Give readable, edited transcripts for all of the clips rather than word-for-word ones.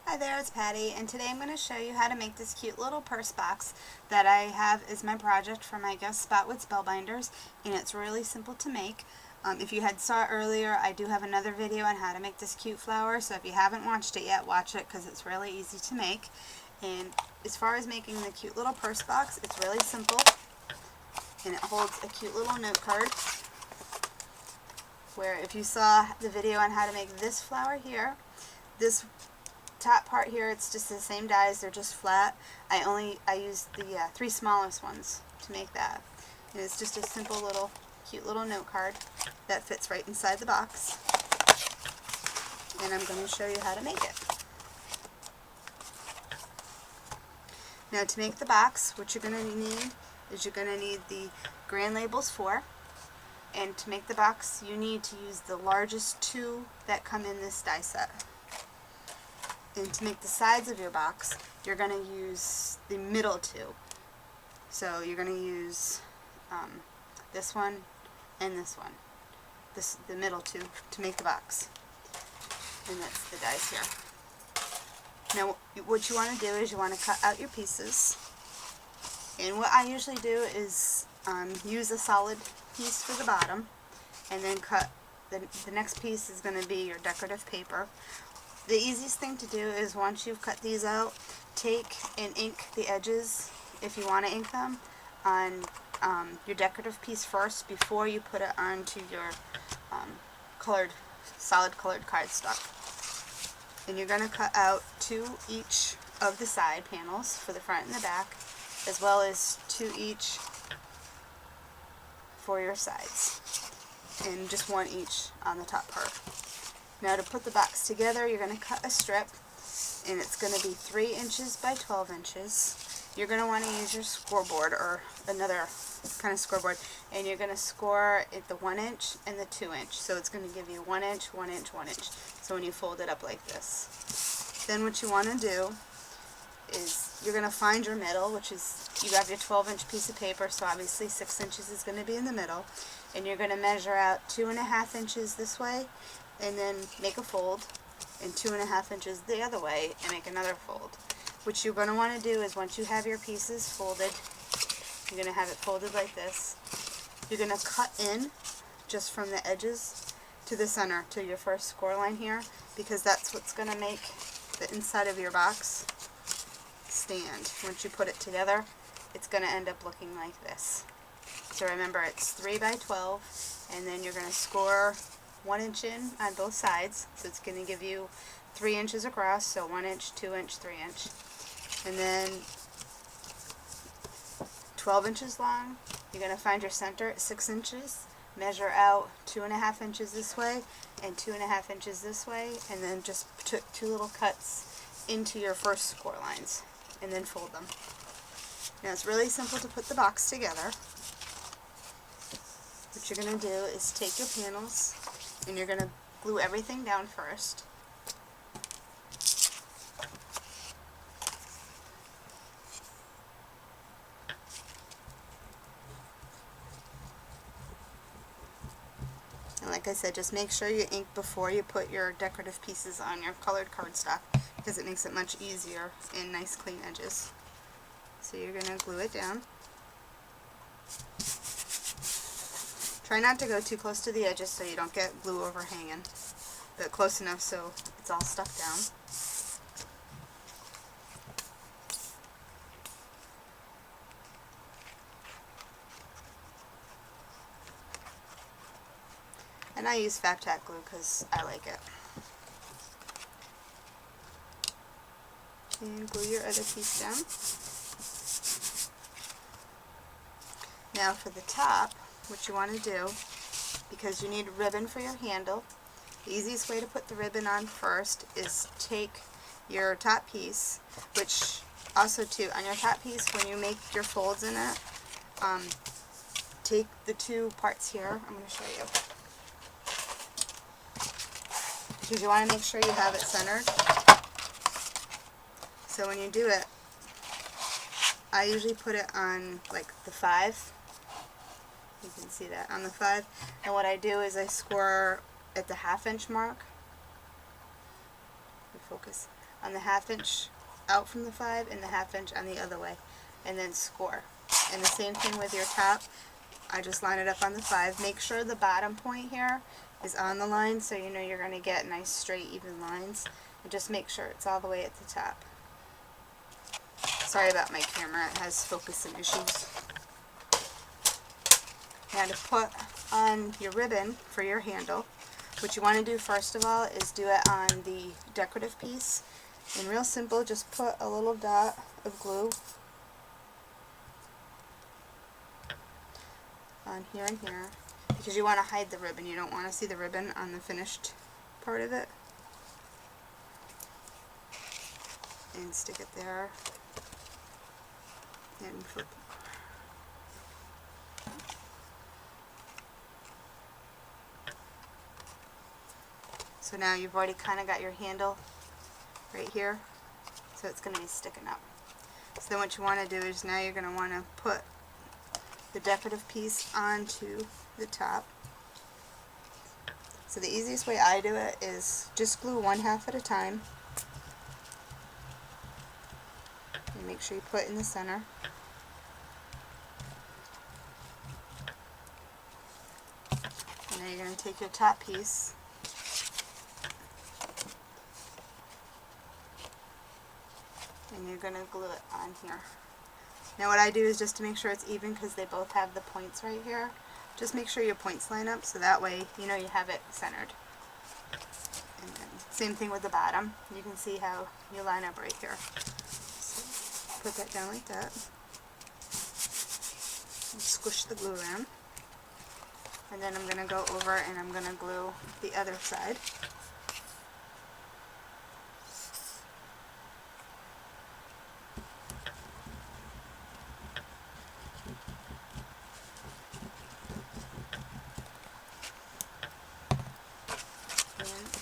Hi there, it's Patty, and today I'm going to show you how to make this cute little purse box that I have as my project for my guest spot with Spellbinders, and it's really simple to make. If you had saw earlier, I do have another video on how to make this cute flower, so if you haven't watched it yet, watch it because it's really easy to make. And as far as making the cute little purse box, it's really simple, and it holds a cute little note card, where if you saw the video on how to make this flower here, this top part here, it's just the same dies, they're just flat. I used the three smallest ones to make that. And it's just a simple little, cute little note card that fits right inside the box. And I'm going to show you how to make it. Now to make the box, what you're going to need is you're going to need the grand labels for. And to make the box, you need to use the largest two that come in this die set. And to make the sides of your box, you're going to use the middle two. So you're going to use this one and this one. The middle two to make the box. And that's the dies here. Now what you want to do is you want to cut out your pieces. And what I usually do is use a solid piece for the bottom, and then cut the next piece is going to be your decorative paper. The easiest thing to do is once you've cut these out, take and ink the edges, if you want to ink them, on your decorative piece first before you put it onto your solid colored cardstock. And you're going to cut out two each of the side panels for the front and the back, as well as two each for your sides, and just one each on the top part. Now to put the box together, you're going to cut a strip, and it's going to be 3 inches by 12 inches. You're going to want to use your scoreboard or another kind of scoreboard, and you're going to score at the 1 inch and the 2 inch. So it's going to give you 1 inch, 1 inch, 1 inch. So when you fold it up like this. Then what you want to do is you're going to find your middle, which is, you have your 12-inch piece of paper, so obviously 6 inches is going to be in the middle. And you're going to measure out 2.5 inches this way, and then make a fold, and 2.5 inches the other way, and make another fold. What you're going to want to do is once you have your pieces folded, you're going to have it folded like this. You're going to cut in just from the edges to the center, to your first score line here, because that's what's going to make the inside of your box stand. Once you put it together, it's going to end up looking like this. So remember, it's 3 by 12, and then you're going to score 1 inch in on both sides, so it's going to give you 3 inches across, so 1 inch, 2 inch, 3 inch. And then 12 inches long, you're going to find your center at 6 inches, measure out 2.5 inches this way, and 2.5 inches this way, and then just put 2 little cuts into your first score lines, and then fold them. Now it's really simple to put the box together. What you're going to do is take your panels, and you're going to glue everything down first. And like I said, just make sure you ink before you put your decorative pieces on your colored cardstock, because it makes it much easier and nice clean edges. So you're going to glue it down. Try not to go too close to the edges so you don't get glue overhanging, but close enough so it's all stuck down. And I use Fab-Tac glue because I like it. And glue your other piece down. Now for the top, what you want to do, because you need ribbon for your handle, the easiest way to put the ribbon on first is take your top piece, which also too, on your top piece, when you make your folds in it, take the 2 parts here, I'm going to show you, because you want to make sure you have it centered. So when you do it, I usually put it on like the 5. You can see that on the 5. And what I do is I score at the 1/2 inch mark. Focus. on the 1/2 inch out from the 5 and the 1/2 inch on the other way, and then score. And the same thing with your top. I just line it up on the 5. Make sure the bottom point here is on the line, so you know you're going to get nice straight even lines, and just make sure it's all the way at the top. Sorry about my camera, it has focusing issues. Now to put on your ribbon for your handle, what you want to do first of all is do it on the decorative piece. And real simple, just put a little dot of glue on here and here, because you want to hide the ribbon. You don't want to see the ribbon on the finished part of it. And stick it there. And flip. So now you've already kind of got your handle right here, so it's going to be sticking up. So then what you want to do is now you're going to want to put the decorative piece onto the top. So the easiest way I do it is just glue 1/2 at a time. And make sure you put it in the center. And now you're going to take your top piece and you're going to glue it on here. Now what I do is, just to make sure it's even, because they both have the points right here, just make sure your points line up, so that way you know you have it centered. And then same thing with the bottom. You can see how you line up right here. So put that down like that. And squish the glue around. And then I'm going to go over and I'm going to glue the other side.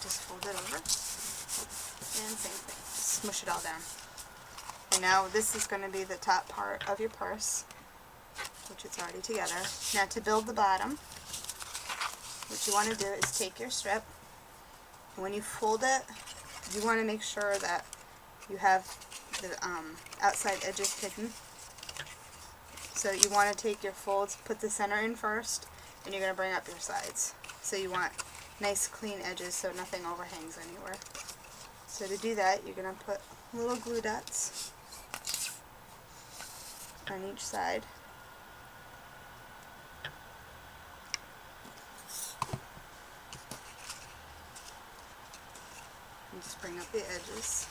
Just fold it over, and same thing, just smush it all down. And now this is going to be the top part of your purse, which it's already together. Now to build the bottom, what you want to do is take your strip, and when you fold it, you want to make sure that you have the outside edges hidden. So you want to take your folds, put the center in first, and you're going to bring up your sides. So you want nice clean edges so nothing overhangs anywhere. So to do that, you're going to put little glue dots on each side. And just bring up the edges.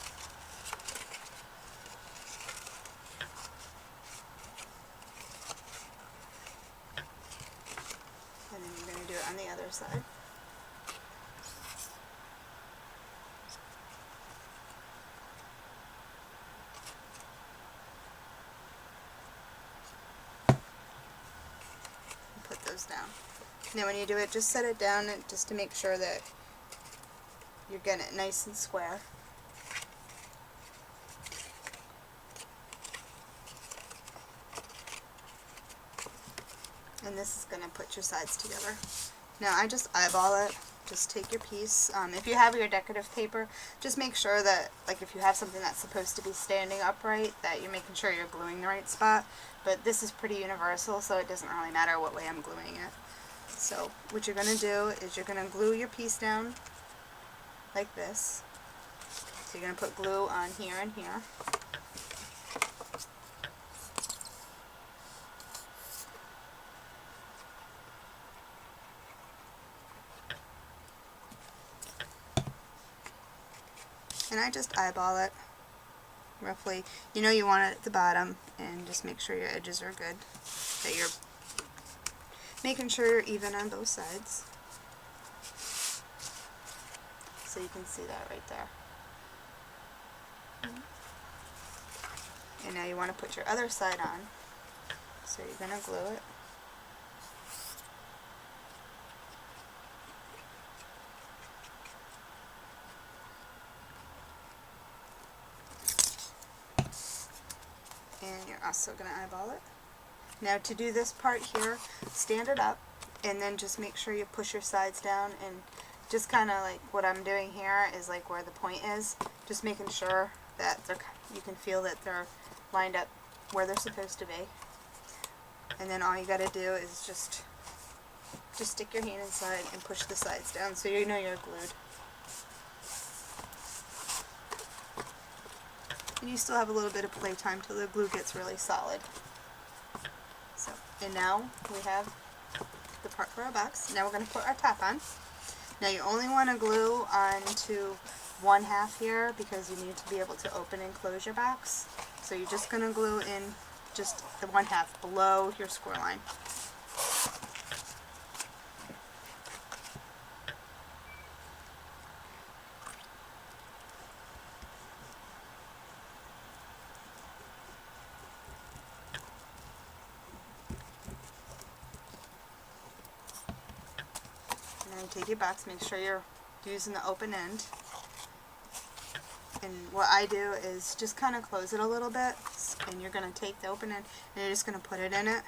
And then you're going to do it on the other side. Put those down. Now when you do it, just set it down just to make sure that you're getting it nice and square. And this is going to put your sides together. Now I just eyeball it. Just take your piece. If you have your decorative paper, just make sure that, like if you have something that's supposed to be standing upright, that you're making sure you're gluing the right spot. But this is pretty universal, so it doesn't really matter what way I'm gluing it. So what you're going to do is you're going to glue your piece down like this. So you're going to put glue on here and here. And I just eyeball it roughly. You know you want it at the bottom, and just make sure your edges are good, that you're making sure you're even on both sides. So you can see that right there. And now you want to put your other side on. So you're going to glue it. And you're also going to eyeball it. Now to do this part here, stand it up, and then just make sure you push your sides down and just kind of like what I'm doing here is like where the point is, just making sure that you can feel that they're lined up where they're supposed to be. And then all you got to do is just stick your hand inside and push the sides down so you know you're glued. And you still have a little bit of play time till the glue gets really solid. So, and now we have the part for our box. Now we're going to put our top on. Now you only want to glue onto one half here because you need to be able to open and close your box. So you're just going to glue in just the one half below your score line. And then take your box, make sure you're using the open end. And what I do is just kind of close it a little bit, and you're going to take the open end and you're just going to put it in it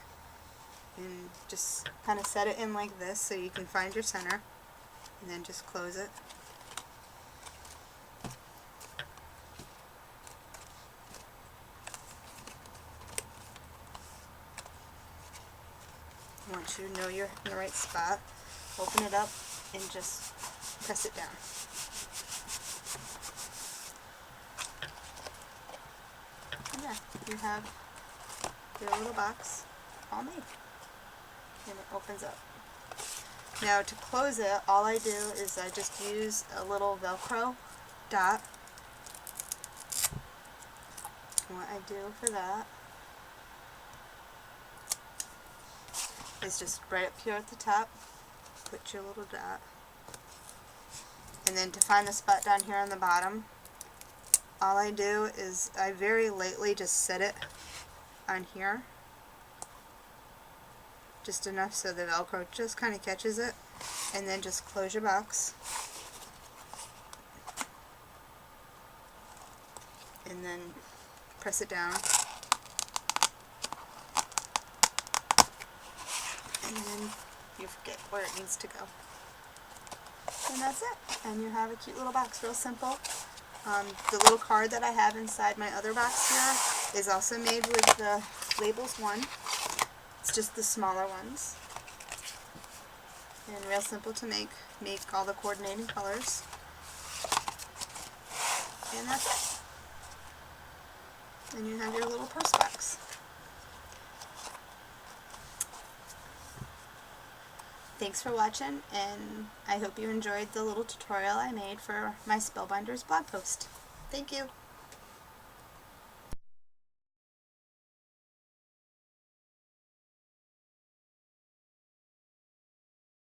and just kind of set it in like this so you can find your center, and then just close it. Once you know you're in the right spot, open it up and just press it down. And there, you have your little box all made. And it opens up. Now to close it, all I do is I just use a little Velcro dot. And what I do for that is just right up here at the top, put your little dot. And then to find the spot down here on the bottom, all I do is I very lightly just set it on here. Just enough so the Velcro just kind of catches it. And then just close your box. And then press it down. And then you forget where it needs to go. And that's it. And you have a cute little box, real simple. The little card that I have inside my other box here is also made with the labels one. It's just the smaller ones. And real simple to make. Make all the coordinating colors. And that's it. And you have your little purse box. Thanks for watching, and I hope you enjoyed the little tutorial I made for my Spellbinders blog post. Thank you.